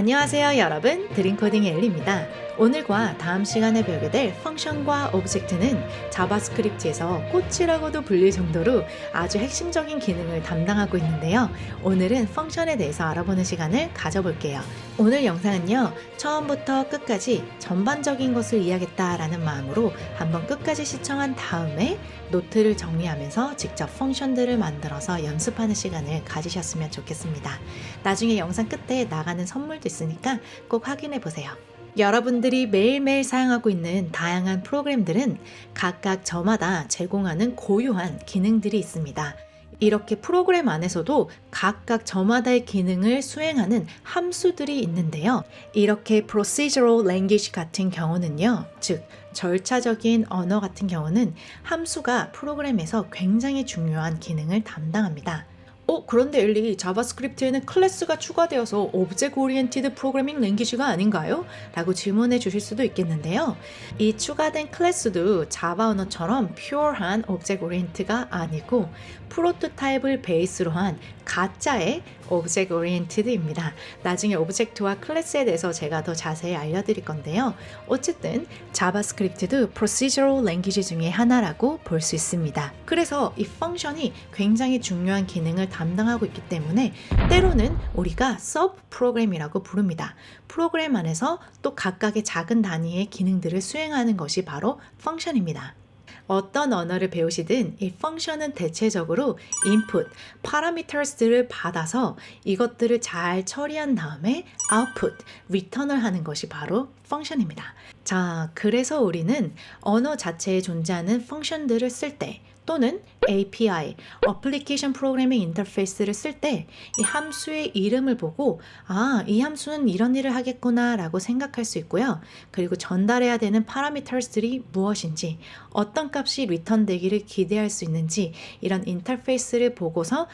안녕하세요 여러분, 드림코딩의 엘리입니다. 오늘과 다음 시간에 배우게 될 펑션과 오브젝트는 자바스크립트에서 꽃이라고도 불릴 정도로 아주 핵심적인 기능을 담당하고 있는데요. 오늘은 펑션에 대해서 알아보는 시간을 가져볼게요. 오늘 영상은요, 처음부터 끝까지 전반적인 것을 이해하겠다라는 마음으로 한번 끝까지 시청한 다음에 노트를 정리하면서 직접 펑션들을 만들어서 연습하는 시간을 가지셨으면 좋겠습니다. 나중에 영상 끝에 나가는 선물도 있으니까 꼭 확인해 보세요. 여러분들이 매일매일 사용하고 있는 다양한 프로그램들은 각각 저마다 제공하는 고유한 기능들이 있습니다. 이렇게 프로그램 안에서도 각각 저마다의 기능을 수행하는 함수들이 있는데요. 이렇게 procedural language 같은 경우는요, 즉 절차적인 언어 같은 경우는 함수가 프로그램에서 굉장히 중요한 기능을 담당합니다. 그런데 엘리, 자바스크립트에는 클래스가 추가되어서 오브젝트 오리엔티드 프로그래밍 랭귀지가 아닌가요? 라고 질문해 주실 수도 있겠는데요. 이 추가된 클래스도 자바 언어처럼 퓨어한 오브젝트 오리엔트가 아니고 프로토타입을 베이스로 한 가짜의 오브젝트 오리엔티드입니다. 나중에 오브젝트와 클래스에 대해서 제가 더 자세히 알려드릴 건데요. 어쨌든 자바스크립트도 procedural language 중에 하나라고 볼 수 있습니다. 그래서 이 펑션이 굉장히 중요한 기능을 담당하고 있기 때문에 때로는 우리가 서브 프로그램이라고 부릅니다. 프로그램 안에서 또 각각의 작은 단위의 기능들을 수행하는 것이 바로 펑션입니다. 어떤 언어를 배우시든 이 펑션은 대체적으로 input, parameters들을 받아서 이것들을 잘 처리한 다음에 output, return을 하는 것이 바로 펑션입니다. 자, 그래서 우리는 언어 자체에 존재하는 펑션들을 쓸 때 또는 API, Application Programming Interface를 쓸 때 이 함수의 이름을 보고 이 함수는 이런 일을 하겠구나 라고 생각할 수 있고요. 그리고 전달해야 되는 parameters들이 무엇인지, 어떤 값이 리턴 되기를 기대할 수 있는지 이런 인터페이스를 보고서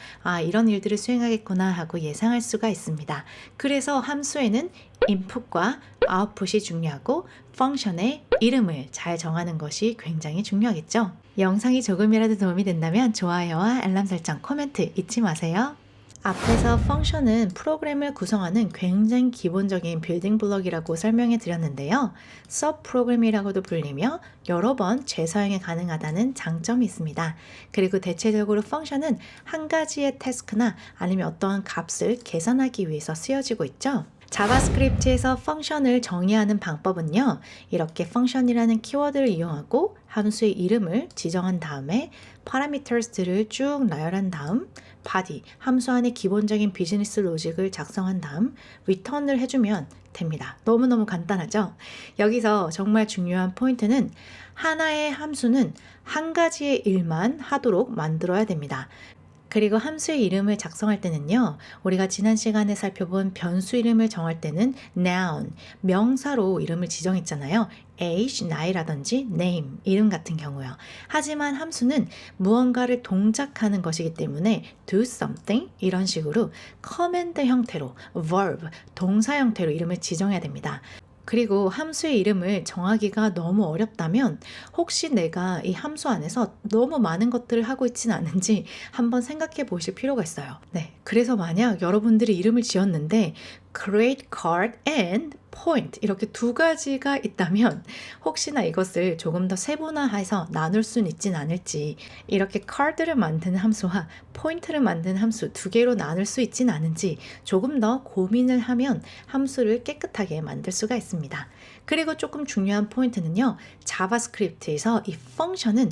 이런 일들을 수행하겠구나 하고 예상할 수가 있습니다. 그래서 함수에는 인풋과 아웃풋이 중요하고 펑션의 이름을 잘 정하는 것이 굉장히 중요하겠죠. 영상이 조금이라도 도움이 된다면 좋아요와 알람 설정, 코멘트 잊지 마세요. 앞에서 펑션은 프로그램을 구성하는 굉장히 기본적인 빌딩 블럭이라고 설명해 드렸는데요. 서브 프로그램이라고도 불리며 여러 번 재사용이 가능하다는 장점이 있습니다. 그리고 대체적으로 펑션은 한 가지의 태스크나 아니면 어떠한 값을 계산하기 위해서 쓰여지고 있죠. 자바스크립트에서 펑션을 정의하는 방법은요, 이렇게 펑션이라는 키워드를 이용하고 함수의 이름을 지정한 다음에 parameters들을 쭉 나열한 다음 body, 함수 안에 기본적인 비즈니스 로직을 작성한 다음 return을 해주면 됩니다. 너무너무 간단하죠? 여기서 정말 중요한 포인트는 하나의 함수는 한 가지의 일만 하도록 만들어야 됩니다. 그리고 함수의 이름을 작성할 때는요, 우리가 지난 시간에 살펴본 변수 이름을 정할 때는 noun, 명사로 이름을 지정했잖아요. age, 나이라든지 name, 이름 같은 경우요. 하지만 함수는 무언가를 동작하는 것이기 때문에 do something 이런 식으로 command 형태로 verb, 동사 형태로 이름을 지정해야 됩니다. 그리고 함수의 이름을 정하기가 너무 어렵다면 혹시 내가 이 함수 안에서 너무 많은 것들을 하고 있지는 않은지 한번 생각해 보실 필요가 있어요. 네, 그래서 만약 여러분들이 이름을 지었는데 create card and point 이렇게 두 가지가 있다면 혹시나 이것을 조금 더 세분화해서 나눌 수는 있진 않을지, 이렇게 card를 만드는 함수와 point를 만드는 함수 두 개로 나눌 수 있진 않은지 조금 더 고민을 하면 함수를 깨끗하게 만들 수가 있습니다. 그리고 조금 중요한 포인트는요, 자바스크립트에서 이 펑션은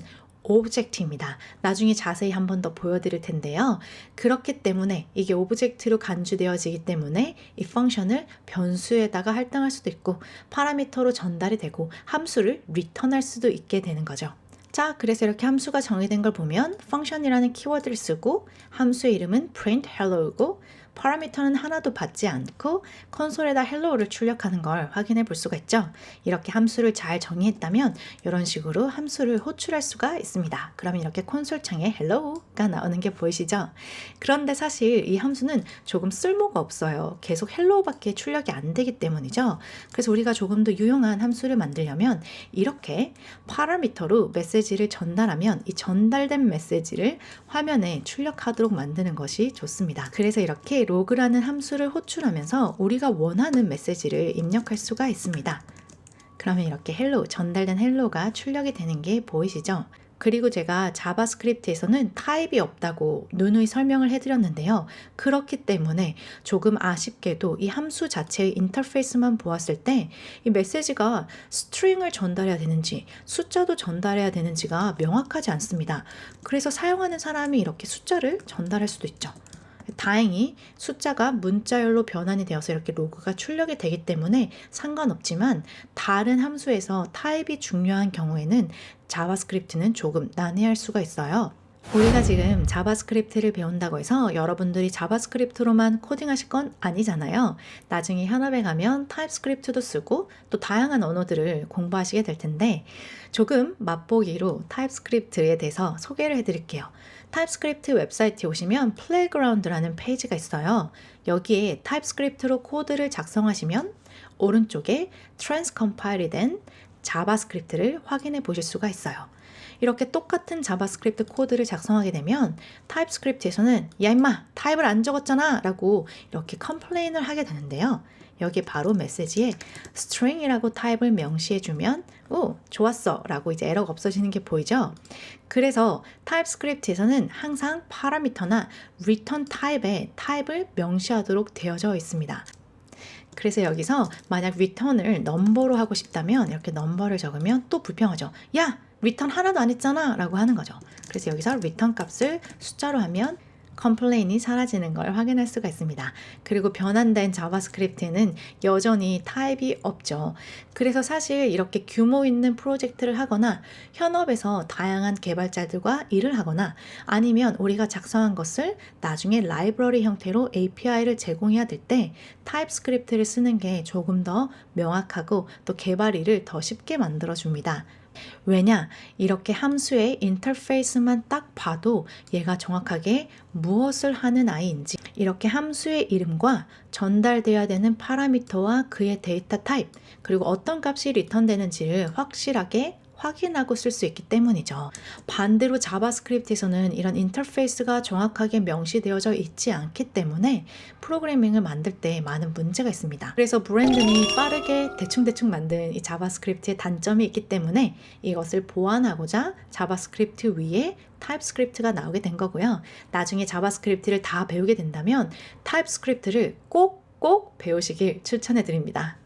오브젝트입니다. 나중에 자세히 한 번 더 보여드릴 텐데요. 그렇기 때문에 이게 오브젝트로 간주되어지기 때문에 이 펑션을 변수에다가 할당할 수도 있고 파라미터로 전달이 되고 함수를 리턴할 수도 있게 되는 거죠. 자, 그래서 이렇게 함수가 정의된 걸 보면 펑션이라는 키워드를 쓰고 함수의 이름은 print hello이고 파라미터는 하나도 받지 않고 콘솔에다 hello를 출력하는 걸 확인해 볼 수가 있죠. 이렇게 함수를 잘 정의했다면 이런 식으로 함수를 호출할 수가 있습니다. 그러면 이렇게 콘솔 창에 hello가 나오는 게 보이시죠? 그런데 사실 이 함수는 조금 쓸모가 없어요. 계속 hello밖에 출력이 안 되기 때문이죠. 그래서 우리가 조금 더 유용한 함수를 만들려면 이렇게 파라미터로 메시지를 전달하면 이 전달된 메시지를 화면에 출력하도록 만드는 것이 좋습니다. 그래서 이렇게 로그라는 함수를 호출하면서 우리가 원하는 메시지를 입력할 수가 있습니다. 그러면 이렇게 헬로, 전달된 헬로가 출력이 되는 게 보이시죠? 그리고 제가 자바스크립트에서는 타입이 없다고 누누이 설명을 해드렸는데요. 그렇기 때문에 조금 아쉽게도 이 함수 자체의 인터페이스만 보았을 때 이 메시지가 스트링을 전달해야 되는지 숫자도 전달해야 되는지가 명확하지 않습니다. 그래서 사용하는 사람이 이렇게 숫자를 전달할 수도 있죠. 다행히 숫자가 문자열로 변환이 되어서 이렇게 로그가 출력이 되기 때문에 상관없지만 다른 함수에서 타입이 중요한 경우에는 자바스크립트는 조금 난해할 수가 있어요. 우리가 지금 자바스크립트를 배운다고 해서 여러분들이 자바스크립트로만 코딩하실 건 아니잖아요. 나중에 현업에 가면 타입스크립트도 쓰고 또 다양한 언어들을 공부하시게 될 텐데 조금 맛보기로 타입스크립트에 대해서 소개를 해드릴게요. 타입스크립트 웹사이트에 오시면 플레이그라운드라는 페이지가 있어요. 여기에 타입스크립트로 코드를 작성하시면 오른쪽에 트랜스컴파일이 된 자바스크립트를 확인해 보실 수가 있어요. 이렇게 똑같은 자바스크립트 코드를 작성하게 되면 타입스크립트에서는 야 임마 타입을 안 적었잖아 라고 이렇게 컴플레인을 하게 되는데요. 여기 바로 메시지에 string이라고 타입을 명시해주면 오 좋았어 라고 이제 에러가 없어지는 게 보이죠. 그래서 타입스크립트에서는 항상 파라미터나 return 타입에 타입을 명시하도록 되어져 있습니다. 그래서 여기서 만약 return을 넘버로 하고 싶다면 이렇게 넘버를 적으면 또 불평하죠. 야 return 하나도 안 했잖아 라고 하는 거죠. 그래서 여기서 return 값을 숫자로 하면 컴플레인이 사라지는 걸 확인할 수가 있습니다. 그리고 변환된 자바스크립트에는 여전히 타입이 없죠. 그래서 사실 이렇게 규모 있는 프로젝트를 하거나 현업에서 다양한 개발자들과 일을 하거나 아니면 우리가 작성한 것을 나중에 라이브러리 형태로 API를 제공해야 될 때 타입스크립트를 쓰는 게 조금 더 명확하고 또 개발 일을 더 쉽게 만들어줍니다. 왜냐? 이렇게 함수의 인터페이스만 딱 봐도 얘가 정확하게 무엇을 하는 아이인지 이렇게 함수의 이름과 전달되어야 되는 파라미터와 그의 데이터 타입 그리고 어떤 값이 리턴되는지를 확실하게 확인하고 쓸 수 있기 때문이죠. 반대로 자바스크립트에서는 이런 인터페이스가 정확하게 명시되어져 있지 않기 때문에 프로그래밍을 만들 때 많은 문제가 있습니다. 그래서 브랜든이 빠르게 대충대충 만든 이 자바스크립트의 단점이 있기 때문에 이것을 보완하고자 자바스크립트 위에 타입스크립트가 나오게 된 거고요. 나중에 자바스크립트를 다 배우게 된다면 타입스크립트를 꼭 배우시길 추천해 드립니다.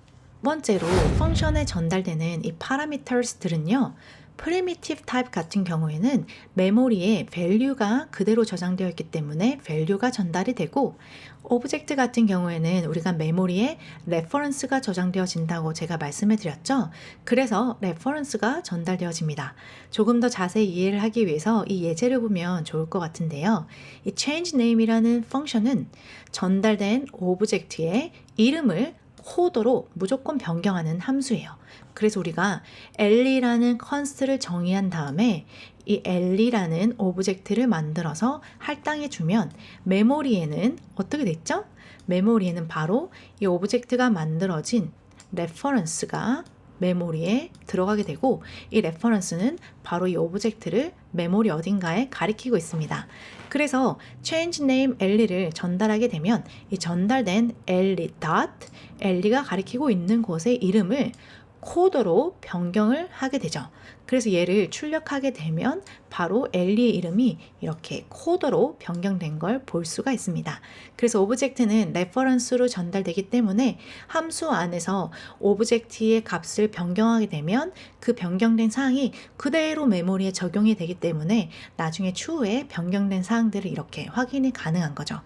두 번째로 펑션에 전달되는 이 parameters들은요. primitive type 같은 경우에는 메모리에 value가 그대로 저장되어 있기 때문에 value가 전달이 되고 오브젝트 같은 경우에는 우리가 메모리에 reference가 저장되어진다고 제가 말씀해 드렸죠. 그래서 reference가 전달되어집니다. 조금 더 자세히 이해를 하기 위해서 이 예제를 보면 좋을 것 같은데요. 이 change name이라는 펑션은 전달된 오브젝트의 이름을 코드로 무조건 변경하는 함수예요. 그래서 우리가 엘리라는 컨스트를 정의한 다음에 이 엘리라는 오브젝트를 만들어서 할당해 주면 메모리에는 어떻게 됐죠? 메모리에는 바로 이 오브젝트가 만들어진 레퍼런스가 메모리에 들어가게 되고 이 레퍼런스는 바로 이 오브젝트를 메모리 어딘가에 가리키고 있습니다. 그래서 change name 엘리를 전달하게 되면 이 전달된 엘리가 가리키고 있는 곳의 이름을 코드로 변경을 하게 되죠. 그래서 얘를 출력하게 되면 바로 엘리의 이름이 이렇게 코드로 변경된 걸 볼 수가 있습니다. 그래서 오브젝트는 레퍼런스로 전달되기 때문에 함수 안에서 오브젝트의 값을 변경하게 되면 그 변경된 사항이 그대로 메모리에 적용이 되기 때문에 나중에 추후에 변경된 사항들을 이렇게 확인이 가능한 거죠.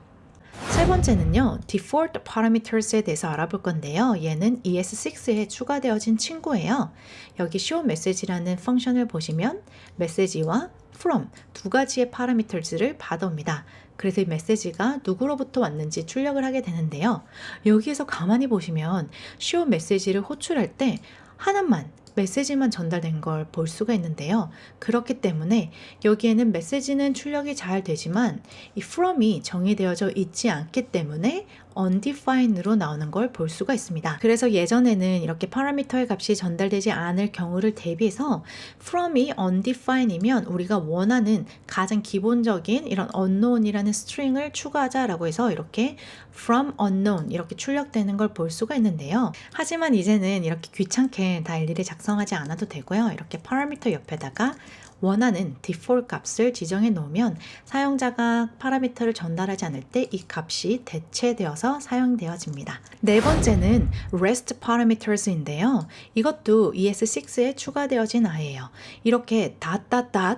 세 번째는요, default parameters에 대해서 알아볼 건데요. 얘는 ES6에 추가되어진 친구예요. 여기 show message라는 펑션을 보시면 message와 from 두 가지의 parameters를 받아옵니다. 그래서 이 메시지가 누구로부터 왔는지 출력을 하게 되는데요. 여기에서 가만히 보시면 show message를 호출할 때 하나만 메시지만 전달된 걸 볼 수가 있는데요. 그렇기 때문에 여기에는 메시지는 출력이 잘 되지만 이 from이 정의되어져 있지 않기 때문에 undefined로 나오는 걸 볼 수가 있습니다. 그래서 예전에는 이렇게 파라미터의 값이 전달되지 않을 경우를 대비해서 from이 undefined이면 우리가 원하는 가장 기본적인 이런 unknown이라는 스트링을 추가하자라고 해서 이렇게 from unknown 이렇게 출력되는 걸 볼 수가 있는데요. 하지만 이제는 이렇게 귀찮게 다 일일이 작성하지 않아도 되고요. 이렇게 파라미터 옆에다가 원하는 디폴트 값을 지정해 놓으면 사용자가 파라미터를 전달하지 않을 때 이 값이 대체되어서 사용되어집니다. 네 번째는 REST parameters인데요. 이것도 ES6에 추가되어진 아이예요. 이렇게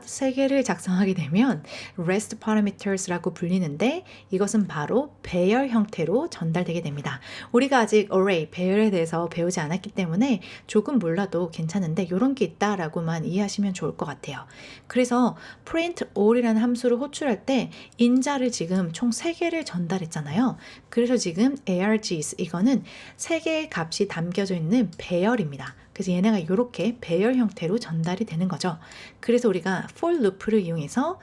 세 개를 작성하게 되면 REST parameters라고 불리는데 이것은 바로 배열 형태로 전달되게 됩니다. 우리가 아직 array, 배열에 대해서 배우지 않았기 때문에 조금 몰라도 괜찮은데 이런 게 있다라고만 이해하시면 좋을 것 같아요. 그래서 print all이라는 함수를 호출할 때 인자를 지금 총 3개를 전달했잖아요. 그래서 지금 args 이거는 3개의 값이 담겨져 있는 배열입니다. 그래서 얘네가 이렇게 배열 형태로 전달이 되는 거죠. 그래서 우리가 for loop를 이용해서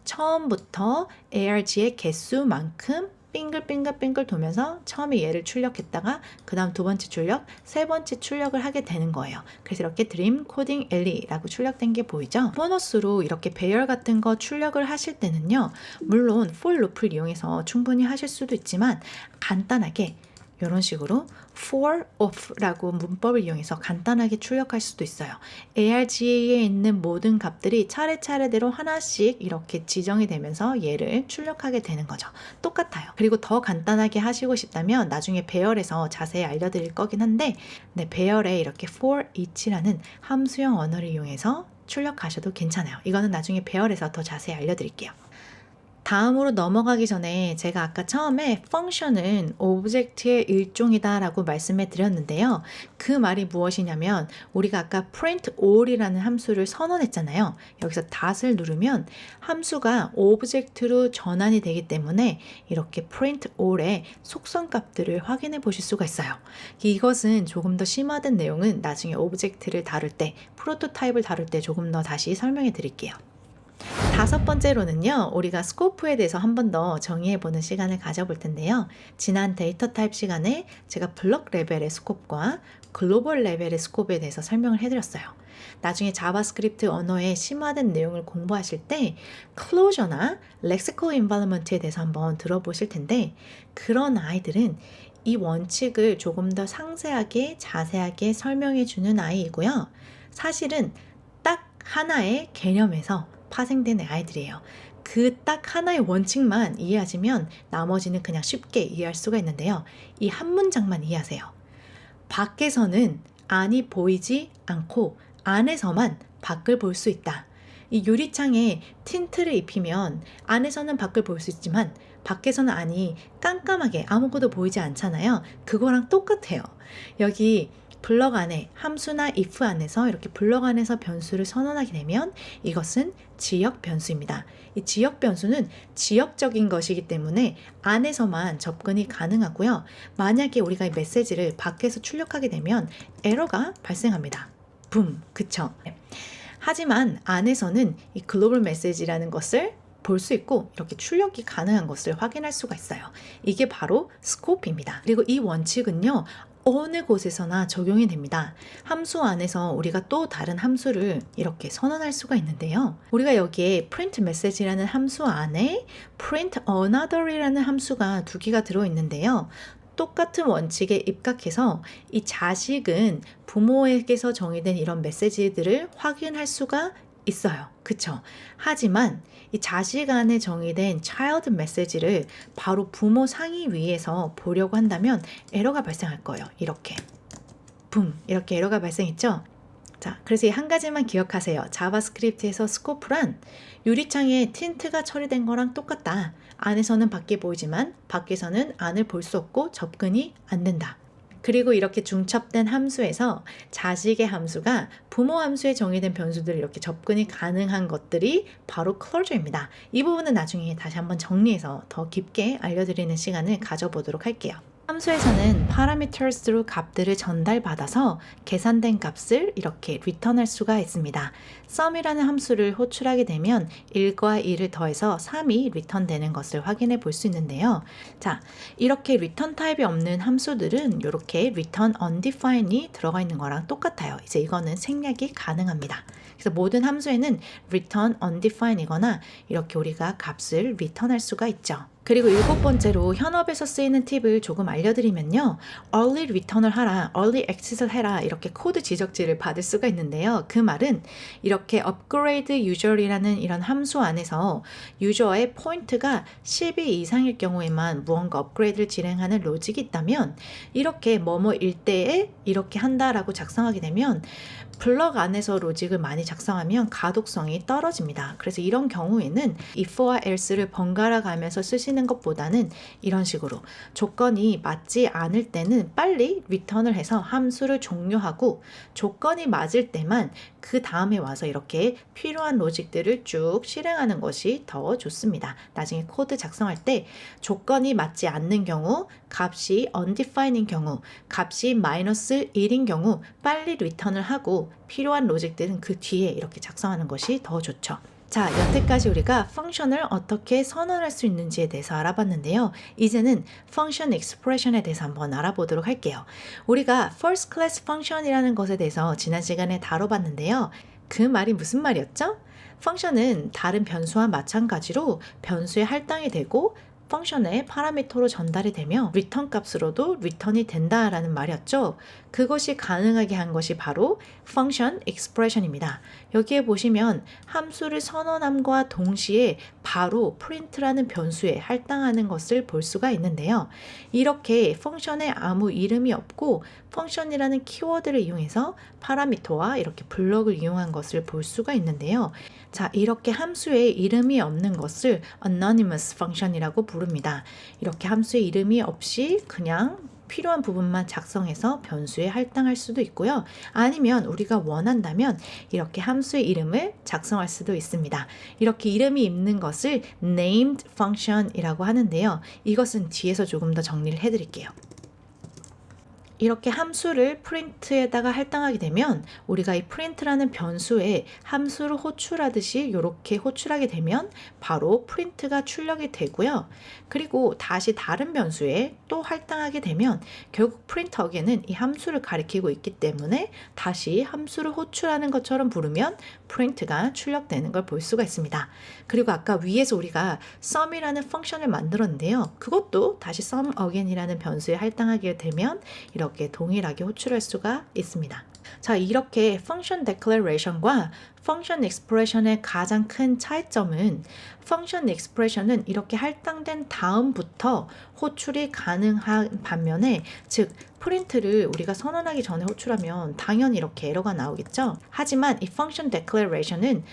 처음부터 arg의 개수만큼 빙글빙글 돌면서 처음에 얘를 출력했다가 그 다음 두 번째 출력, 세 번째 출력을 하게 되는 거예요. 그래서 이렇게 드림 코딩 엘리라고 출력된 게 보이죠? 보너스로 이렇게 배열 같은 거 출력을 하실 때는요. 물론 for loop를 이용해서 충분히 하실 수도 있지만 간단하게 이런 식으로 for of라고 문법을 이용해서 간단하게 출력할 수도 있어요. arg에 있는 모든 값들이 차례차례대로 하나씩 이렇게 지정이 되면서 얘를 출력하게 되는 거죠. 똑같아요. 그리고 더 간단하게 하시고 싶다면 나중에 배열에서 자세히 알려드릴 거긴 한데 배열에 이렇게 for each라는 함수형 언어를 이용해서 출력하셔도 괜찮아요. 이거는 나중에 배열에서 더 자세히 알려드릴게요. 다음으로 넘어가기 전에 제가 아까 처음에 펑션은 오브젝트의 일종이다 라고 말씀해 드렸는데요. 그 말이 무엇이냐면 우리가 아까 print all이라는 함수를 선언했잖아요. 여기서 that을 누르면 함수가 오브젝트로 전환이 되기 때문에 이렇게 print all의 속성 값들을 확인해 보실 수가 있어요. 이것은 조금 더 심화된 내용은 나중에 오브젝트를 다룰 때, 프로토타입을 다룰 때 조금 더 다시 설명해 드릴게요. 다섯 번째로는요, 우리가 스코프에 대해서 한 번 더 정의해보는 시간을 가져볼 텐데요. 지난 데이터 타입 시간에 제가 블록 레벨의 스코프와 글로벌 레벨의 스코프에 대해서 설명을 해드렸어요. 나중에 자바스크립트 언어의 심화된 내용을 공부하실 때 클로저나 렉시컬 인발로먼트에 대해서 한번 들어보실 텐데 그런 아이들은 이 원칙을 조금 더 상세하게 자세하게 설명해주는 아이이고요. 사실은 딱 하나의 개념에서 파생된 아이들이에요. 그 딱 하나의 원칙만 이해하시면 나머지는 그냥 쉽게 이해할 수가 있는데요. 이 한 문장만 이해하세요. 밖에서는 안이 보이지 않고 안에서만 밖을 볼 수 있다. 이 유리창에 틴트를 입히면 안에서는 밖을 볼 수 있지만 밖에서는 안이 깜깜하게 아무것도 보이지 않잖아요. 그거랑 똑같아요. 여기 블럭 안에 함수나 if 안에서 이렇게 블럭 안에서 변수를 선언하게 되면 이것은 지역 변수입니다. 이 지역 변수는 지역적인 것이기 때문에 안에서만 접근이 가능하고요. 만약에 우리가 이 메시지를 밖에서 출력하게 되면 에러가 발생합니다. 붐, 그쵸? 하지만 안에서는 이 글로벌 메시지라는 것을 볼 수 있고 이렇게 출력이 가능한 것을 확인할 수가 있어요. 이게 바로 스코프입니다. 그리고 이 원칙은요. 어느 곳에서나 적용이 됩니다. 함수 안에서 우리가 또 다른 함수를 이렇게 선언할 수가 있는데요. 우리가 여기에 print message라는 함수 안에 print another이라는 함수가 2개가 들어있는데요. 똑같은 원칙에 입각해서 이 자식은 부모에게서 정의된 이런 메시지들을 확인할 수가 있어요. 그쵸? 하지만 이 자식 안에 정의된 child message를 바로 부모 상위 위에서 보려고 한다면 에러가 발생할 거예요. 이렇게 붐 이렇게 에러가 발생했죠. 자, 그래서 이 한 가지만 기억하세요. 자바스크립트에서 스코프란 유리창에 틴트가 처리된 거랑 똑같다. 안에서는 밖이 보이지만 밖에서는 안을 볼 수 없고 접근이 안 된다. 그리고 이렇게 중첩된 함수에서 자식의 함수가 부모 함수에 정의된 변수들 이렇게 접근이 가능한 것들이 바로 closure입니다. 이 부분은 나중에 다시 한번 정리해서 더 깊게 알려드리는 시간을 가져보도록 할게요. 함수에서는 parameters로 값들을 전달받아서 계산된 값을 이렇게 return할 수가 있습니다. sum이라는 함수를 호출하게 되면 1과 2를 더해서 3이 return되는 것을 확인해 볼 수 있는데요. 자, 이렇게 return 타입이 없는 함수들은 이렇게 return undefined이 들어가 있는 거랑 똑같아요. 이제 이거는 생략이 가능합니다. 그래서 모든 함수에는 return undefined이거나 이렇게 우리가 값을 return할 수가 있죠. 그리고 7번째로 현업에서 쓰이는 팁을 조금 알려드리면요. early return을 하라, early exit을 해라 이렇게 코드 지적지를 받을 수가 있는데요. 그 말은 이렇게 upgrade user이라는 이런 함수 안에서 유저의 포인트가 12 이상일 경우에만 무언가 업그레이드를 진행하는 로직이 있다면 이렇게 뭐뭐일 때에 이렇게 한다라고 작성하게 되면 블럭 안에서 로직을 많이 작성하면 가독성이 떨어집니다. 그래서 이런 경우에는 if와 else를 번갈아 가면서 쓰시는 것보다는 이런 식으로 조건이 맞지 않을 때는 빨리 return을 해서 함수를 종료하고 조건이 맞을 때만 그 다음에 와서 이렇게 필요한 로직들을 쭉 실행하는 것이 더 좋습니다. 나중에 코드 작성할 때 조건이 맞지 않는 경우, 값이 undefined인 경우, 값이 마이너스 1인 경우 빨리 return을 하고 필요한 로직들은 그 뒤에 이렇게 작성하는 것이 더 좋죠. 자, 여태까지 우리가 펑션을 어떻게 선언할 수 있는지에 대해서 알아봤는데요. 이제는 펑션 익스프레션에 대해서 한번 알아보도록 할게요. 우리가 first class function이라는 것에 대해서 지난 시간에 다뤄봤는데요. 그 말이 무슨 말이었죠? 펑션은 다른 변수와 마찬가지로 변수에 할당이 되고 펑션의 파라미터로 전달이 되며 리턴 값으로도 리턴이 된다라는 말이었죠. 그것이 가능하게 한 것이 바로 펑션 익스프레션입니다. 여기에 보시면 함수를 선언함과 동시에 바로 print라는 변수에 할당하는 것을 볼 수가 있는데요. 이렇게 펑션에 아무 이름이 없고 펑션이라는 키워드를 이용해서 파라미터와 이렇게 블럭을 이용한 것을 볼 수가 있는데요. 자, 이렇게 함수에 이름이 없는 것을 anonymous function이라고 부릅니다. 이렇게 함수에 이름이 없이 그냥 필요한 부분만 작성해서 변수에 할당할 수도 있고요. 아니면 우리가 원한다면 이렇게 함수의 이름을 작성할 수도 있습니다. 이렇게 이름이 있는 것을 named function이라고 하는데요. 이것은 뒤에서 조금 더 정리를 해드릴게요. 이렇게 함수를 프린트에다가 할당하게 되면 우리가 이 프린트라는 변수에 함수를 호출하듯이 이렇게 호출하게 되면 바로 프린트가 출력이 되고요. 그리고 다시 다른 변수에 또 할당하게 되면 결국 프린터에는 이 함수를 가리키고 있기 때문에 다시 함수를 호출하는 것처럼 부르면 프린트가 출력되는 걸 볼 수가 있습니다. 그리고 아까 위에서 우리가 sum이라는 펑션을 만들었는데요. 그것도 다시 sum again이라는 변수에 할당하게 되면 이렇게 동일하게 호출할 수가 있습니다. 자, 이렇게 function declaration과 function expression의 가장 큰 차이점은 function expression은 이렇게 할당된 다음부터 호출이 가능한 반면에 즉 프린트를 우리가 선언하기 전에 호출하면 당연히 이렇게 에러가 나오겠죠. 하지만 이 function declaration은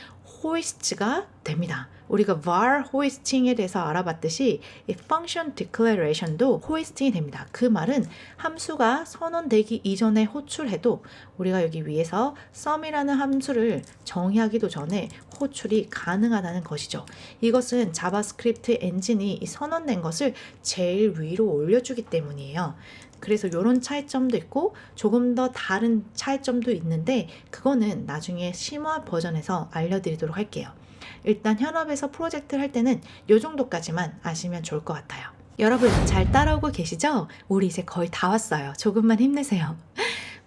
호이스트가 됩니다. 우리가 var 호이스팅에 대해서 알아봤듯이 이 function declaration도 호이스팅이 됩니다. 그 말은 함수가 선언되기 이전에 호출해도 우리가 여기 위에서 sum이라는 함수를 정의하기도 전에 호출이 가능하다는 것이죠. 이것은 자바스크립트 엔진이 이 선언된 것을 제일 위로 올려주기 때문이에요. 그래서 이런 차이점도 있고 조금 더 다른 차이점도 있는데 그거는 나중에 심화 버전에서 알려드리도록 할게요. 일단 현업에서 프로젝트를 할 때는 이 정도까지만 아시면 좋을 것 같아요. 여러분 잘 따라오고 계시죠? 우리 이제 거의 다 왔어요. 조금만 힘내세요.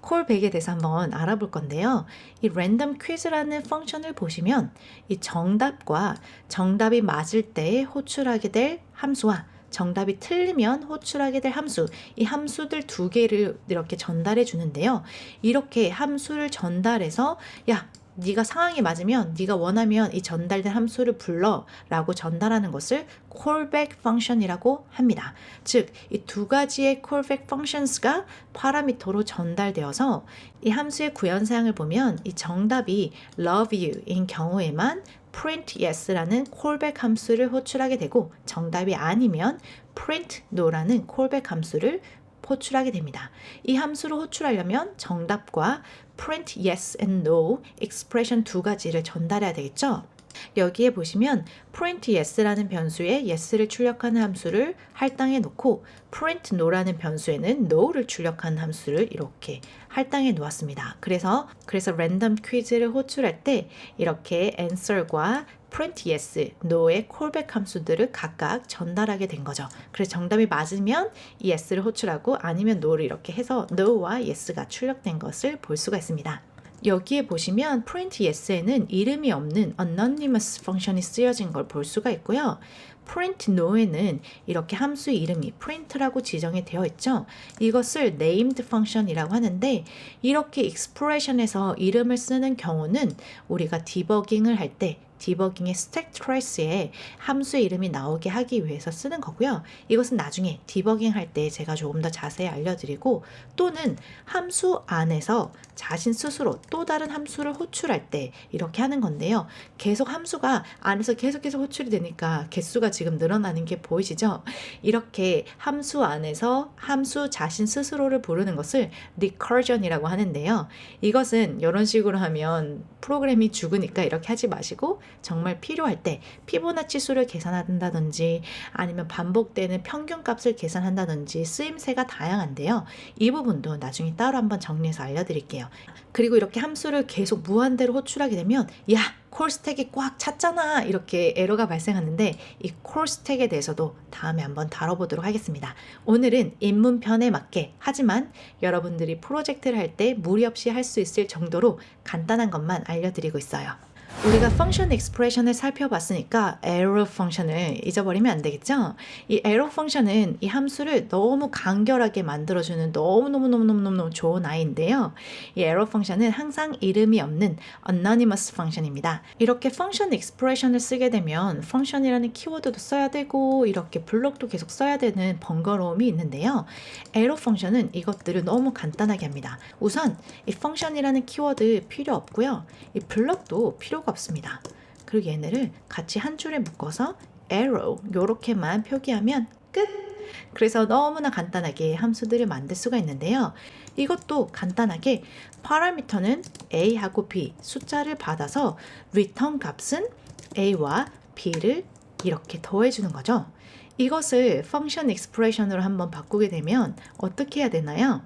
콜백에 대해서 한번 알아볼 건데요. 이 랜덤 퀴즈라는 펑션을 보시면 이 정답과 정답이 맞을 때 호출하게 될 함수와 정답이 틀리면 호출하게 될 함수, 이 함수들 두 개를 이렇게 전달해 주는데요. 이렇게 함수를 전달해서 야, 네가 상황이 맞으면 네가 원하면 이 전달된 함수를 불러 라고 전달하는 것을 callback function이라고 합니다. 즉, 이 두 가지의 callback functions가 파라미터로 전달되어서 이 함수의 구현 사항을 보면 이 정답이 love you인 경우에만 print yes라는 callback 함수를 호출하게 되고 정답이 아니면 print no라는 callback 함수를 호출하게 됩니다. 이 함수를 호출하려면 정답과 print yes and no expression 두 가지를 전달해야 되겠죠. 여기에 보시면 print yes라는 변수에 yes를 출력하는 함수를 할당해 놓고 print no라는 변수에는 no를 출력하는 함수를 이렇게 할당해 놓았습니다. 그래서 랜덤 퀴즈를 호출할 때 이렇게 answer과 print yes, no의 콜백 함수들을 각각 전달하게 된 거죠. 그래서 정답이 맞으면 이 yes를 호출하고 아니면 no를 이렇게 해서 no와 yes가 출력된 것을 볼 수가 있습니다. 여기에 보시면 print yes에는 이름이 없는 anonymous 펑션이 쓰여진 걸 볼 수가 있고요. print no에는 이렇게 함수 이름이 print라고 지정이 되어 있죠. 이것을 named function이라고 하는데 이렇게 expression에서 이름을 쓰는 경우는 우리가 디버깅을 할 때 디버깅의 스택 트레이스에 함수의 이름이 나오게 하기 위해서 쓰는 거고요. 이것은 나중에 디버깅 할 때 제가 조금 더 자세히 알려드리고 또는 함수 안에서 자신 스스로 또 다른 함수를 호출할 때 이렇게 하는 건데요. 계속 함수가 안에서 계속 호출이 되니까 개수가 지금 늘어나는 게 보이시죠? 이렇게 함수 안에서 함수 자신 스스로를 부르는 것을 recursion이라고 하는데요. 이것은 이런 식으로 하면 프로그램이 죽으니까 이렇게 하지 마시고 정말 필요할 때 피보나치 수를 계산한다든지 아니면 반복되는 평균값을 계산한다든지 쓰임새가 다양한데요. 이 부분도 나중에 따로 한번 정리해서 알려드릴게요. 그리고 이렇게 함수를 계속 무한대로 호출하게 되면 야! 콜 스택이 꽉 찼잖아 이렇게 에러가 발생하는데 이 콜 스택에 대해서도 다음에 한번 다뤄보도록 하겠습니다. 오늘은 입문편에 맞게 하지만 여러분들이 프로젝트를 할 때 무리 없이 할 수 있을 정도로 간단한 것만 알려드리고 있어요. 우리가 펑션 익스프레션을 살펴봤으니까 arrow 펑션을 잊어버리면 안 되겠죠? 이 arrow 펑션은 이 함수를 너무 간결하게 만들어주는 너무너무 좋은 아이인데요. 이 arrow 펑션은 항상 이름이 없는 anonymous 펑션입니다. 이렇게 펑션 익스프레션을 쓰게 되면 펑션이라는 키워드도 써야 되고 이렇게 블록도 계속 써야 되는 번거로움이 있는데요. arrow 펑션은 이것들을 너무 간단하게 합니다. 우선 이 펑션이라는 키워드 필요 없고요. 이 블록도 필요가 없습니다. 그리고 얘네를 같이 한 줄에 묶어서 arrow 요렇게만 표기하면 끝! 그래서 너무나 간단하게 함수들을 만들 수가 있는데요. 이것도 간단하게 파라미터는 a하고 b 숫자를 받아서 return 값은 a와 b를 이렇게 더해주는 거죠. 이것을 펑션 익스프레션으로 한번 바꾸게 되면 어떻게 해야 되나요?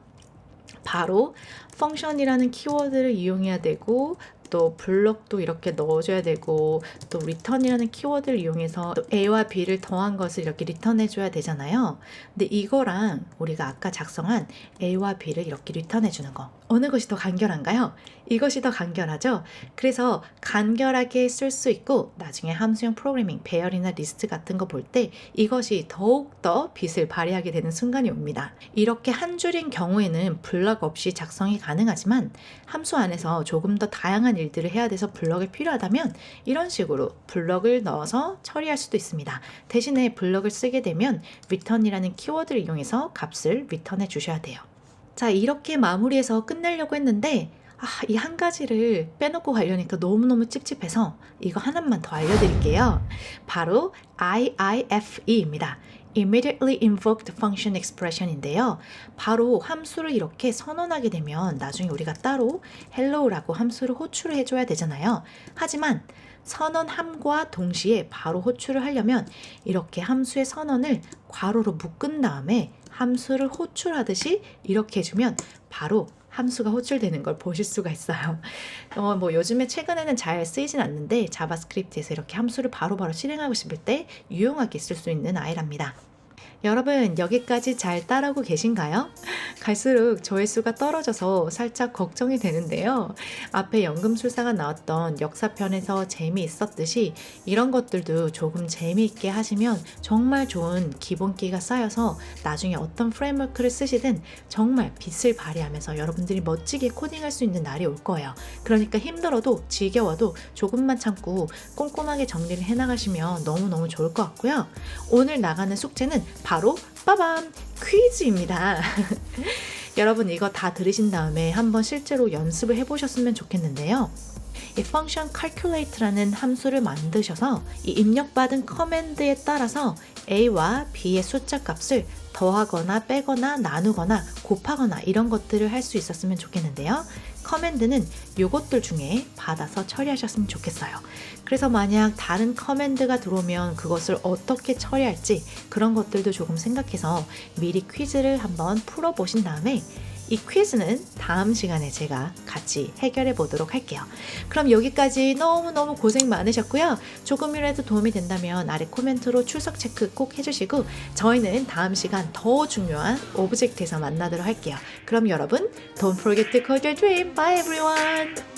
바로 펑션이라는 키워드를 이용해야 되고 또 블록도 이렇게 넣어줘야 되고 또 return이라는 키워드를 이용해서 a와 b를 더한 것을 이렇게 리턴해줘야 되잖아요. 근데 이거랑 우리가 아까 작성한 a와 b를 이렇게 리턴해주는 거 어느 것이 더 간결한가요? 이것이 더 간결하죠? 그래서 간결하게 쓸 수 있고 나중에 함수형 프로그래밍, 배열이나 리스트 같은 거 볼 때 이것이 더욱더 빛을 발휘하게 되는 순간이 옵니다. 이렇게 한 줄인 경우에는 블럭 없이 작성이 가능하지만 함수 안에서 조금 더 다양한 일들을 해야 돼서 블럭이 필요하다면 이런 식으로 블럭을 넣어서 처리할 수도 있습니다. 대신에 블럭을 쓰게 되면 return이라는 키워드를 이용해서 값을 리턴해 주셔야 돼요. 자, 이렇게 마무리해서 끝내려고 했는데 이 한 가지를 빼놓고 가려니까 너무너무 찝찝해서 이거 하나만 더 알려드릴게요. 바로 IIFE입니다. Immediately Invoked Function Expression인데요. 바로 함수를 이렇게 선언하게 되면 나중에 우리가 따로 hello라고 함수를 호출을 해줘야 되잖아요. 하지만 선언함과 동시에 바로 호출을 하려면 이렇게 함수의 선언을 괄호로 묶은 다음에 함수를 호출하듯이 이렇게 해주면 바로 함수가 호출되는 걸 보실 수가 있어요. 요즘에 최근에는 잘 쓰이진 않는데 자바스크립트에서 이렇게 함수를 바로바로 실행하고 싶을 때 유용하게 쓸 수 있는 아이랍니다. 여러분 여기까지 잘 따라오고 계신가요? 갈수록 조회수가 떨어져서 살짝 걱정이 되는데요. 앞에 연금술사가 나왔던 역사편에서 재미있었듯이 이런 것들도 조금 재미있게 하시면 정말 좋은 기본기가 쌓여서 나중에 어떤 프레임워크를 쓰시든 정말 빛을 발휘하면서 여러분들이 멋지게 코딩할 수 있는 날이 올 거예요. 그러니까 힘들어도 지겨워도 조금만 참고 꼼꼼하게 정리를 해나가시면 너무너무 좋을 것 같고요. 오늘 나가는 숙제는 바로 빠밤! 퀴즈입니다. 여러분 이거 다 들으신 다음에 한번 실제로 연습을 해보셨으면 좋겠는데요. 이 function calculate라는 함수를 만드셔서 이 입력받은 커맨드에 따라서 a와 b의 숫자 값을 더하거나 빼거나 나누거나 곱하거나 이런 것들을 할 수 있었으면 좋겠는데요. 커맨드는 요것들 중에 받아서 처리하셨으면 좋겠어요. 그래서 만약 다른 커맨드가 들어오면 그것을 어떻게 처리할지 그런 것들도 조금 생각해서 미리 퀴즈를 한번 풀어보신 다음에 이 퀴즈는 다음 시간에 제가 같이 해결해 보도록 할게요. 그럼 여기까지 너무너무 고생 많으셨고요. 조금이라도 도움이 된다면 아래 코멘트로 출석 체크 꼭 해주시고 저희는 다음 시간 더 중요한 오브젝트에서 만나도록 할게요. 그럼 여러분, don't forget to code your dream. Bye everyone!